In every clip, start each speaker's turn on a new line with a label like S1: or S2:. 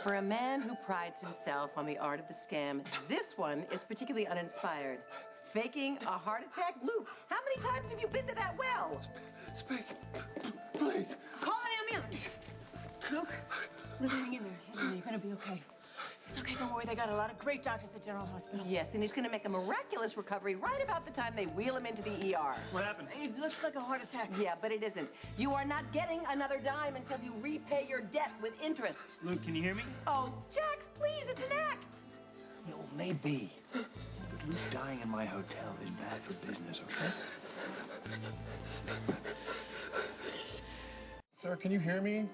S1: For a man who prides himself on the art of the scam, this one is particularly uninspired. Faking a heart attack? Luke, how many times have you been to that well?
S2: Speak, please.
S3: Call an ambulance. Luke, hang in there. Hang in there. You're gonna be okay. It's okay, don't worry. They got a lot of great doctors at General Hospital.
S1: Yes, and he's gonna make a miraculous recovery right about the time they wheel him into the ER.
S4: What happened?
S3: It looks like a heart attack.
S1: Yeah, but it isn't. You are not getting another dime until you repay your debt with interest.
S4: Luke, can you hear me?
S1: Oh, Jax, please, it's an act.
S2: You know, maybe. But Luke dying in my hotel is bad for business, okay?
S5: Sir, can you hear me?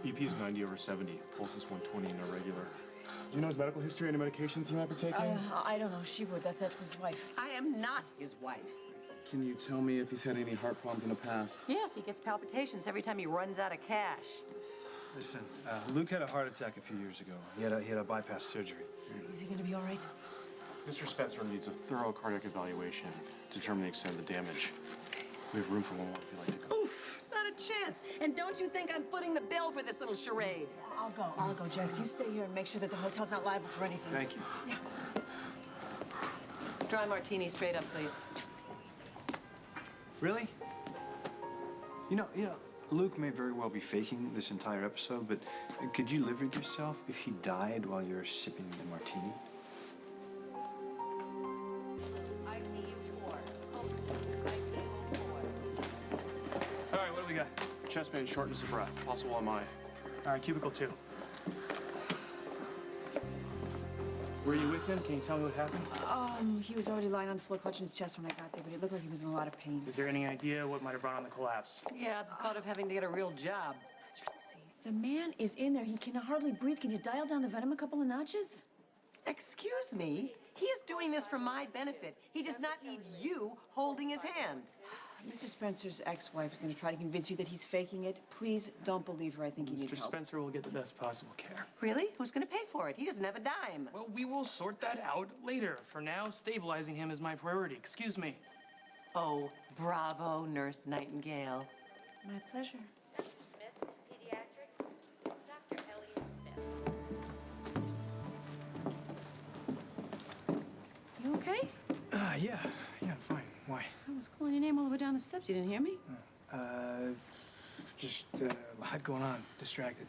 S6: BP is 90/70. Pulse is 120 and irregular.
S5: Do you know his medical history, any medications he might be taking?
S3: I don't know. She would. That's his wife.
S1: I am not his wife.
S5: Can you tell me if he's had any heart problems in the past?
S1: Yes, he gets palpitations every time he runs out of cash.
S7: Listen, Luke had a heart attack a few years ago. He had a bypass surgery.
S3: Is he gonna be all right?
S6: Mr. Spencer needs a thorough cardiac evaluation to determine the extent of the damage. We have room for one more if you'd like to go.
S1: Oof, not a chance. And don't you think I'm footing the bill for this little charade?
S3: I'll go, Jax. You stay here and make sure that the hotel's not liable for anything.
S7: Thank you.
S3: Yeah.
S1: Dry martini straight up, please.
S7: Really? You know, Luke may very well be faking this entire episode, but could you live with yourself if he died while you're sipping the martini?
S4: All right, what do we got?
S6: Chest pain, shortness of breath, possible MI.
S4: All right, cubicle 2. Were you with him? Can you tell me what happened?
S3: He was already lying on the floor clutching his chest when I got there, but it looked like he was in a lot of pain.
S4: Is there any idea what might have brought on the collapse?
S1: Yeah, the thought of having to get a real job.
S3: Tracy, the man is in there. He can hardly breathe. Can you dial down the venom a couple of notches?
S1: Excuse me? He is doing this for my benefit. He does not need you holding his hand.
S3: Mr. Spencer's ex-wife is going to try to convince you that he's faking it. Please don't believe her. I think he needs
S4: Mr.
S3: help.
S4: Spencer will get the best possible care.
S1: Really? Who's going to pay for it? He doesn't have a dime.
S4: Well, we will sort that out later. For now, stabilizing him is my priority. Excuse me.
S1: Oh, bravo, Nurse Nightingale.
S3: My pleasure.
S8: Smith, Pediatrics, Dr. Elliot Smith.
S3: You okay?
S7: Yeah, I'm fine. Why?
S3: I was calling your name all the way down the steps. You didn't hear me?
S7: Just a lot going on. Distracted.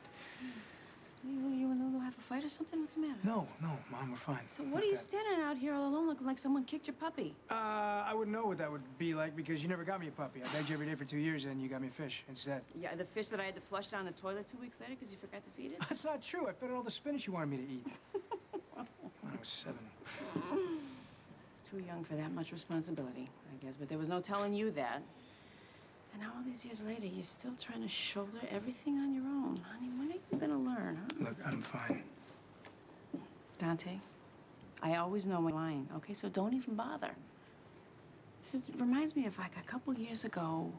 S3: You and Lulu have a fight or something? What's the matter?
S7: No, Mom, we're fine.
S3: So what are you standing out here all alone looking like someone kicked your puppy?
S7: I wouldn't know what that would be like because you never got me a puppy. I begged you every day for 2 years and you got me a fish instead.
S3: Yeah, the fish that I had to flush down the toilet 2 weeks later because you forgot to feed it?
S7: That's not true. I fed it all the spinach you wanted me to eat. When I was 7.
S3: Too young for that much responsibility, I guess. But there was no telling you that. And now all these years later, you're still trying to shoulder everything on your own. Honey, when are you gonna learn, huh?
S7: Look, I'm fine.
S3: Dante, I always know when I'm lying, okay? So don't even bother. Reminds me of like a couple years ago,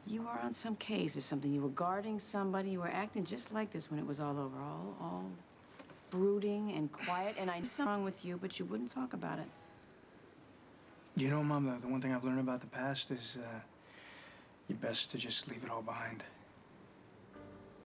S3: you were on some case or something. You were guarding somebody. You were acting just like this when it was all over, all brooding and quiet. And I knew something wrong with you, but you wouldn't talk about it.
S7: You know, Mom, the one thing I've learned about the past is you're best to just leave it all behind.